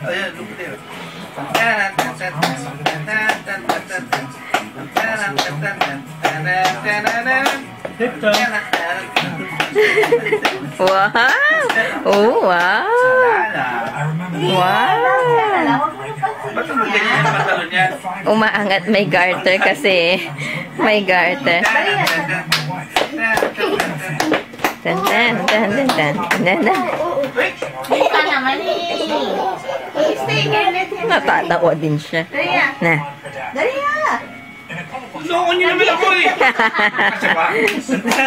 Ayan, look there. Wow! Oh, wow! Wow! Ba't ang ganyan yung pantalon niya? Umaangat, may garter kasi. May garter. Tan tan tan tan tan tan tan. Mukha naman eh. Stay ganit. Natatawa din siya. Na. Dali ah. Loko niyo naman ako eh! Kasi ba?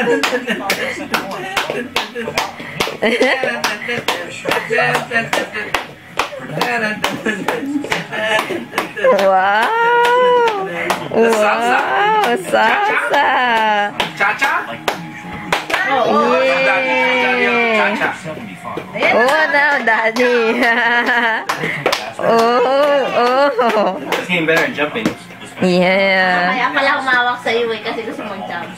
Wow! Wow! Salsa! Cha-cha? Yay! Cha-cha. Oh, now, Daddy! Oh! It's getting better at jumping. Yeah! Kaya pala humawak sa iyo eh kasi gusto mong jump.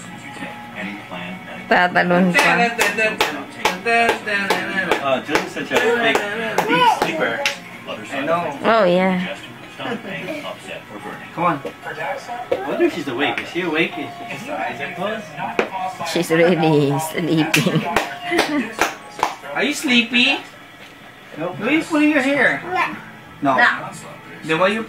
Tatalon pa. Oh, Julie's such a big deep sleeper. I know. Oh, yeah. Come on. I wonder if she's awake. Is she awake? Is her eyes are closed? She's really sleeping. Are you sleepy? No. Why are you pulling your hair? No. No. Then why are you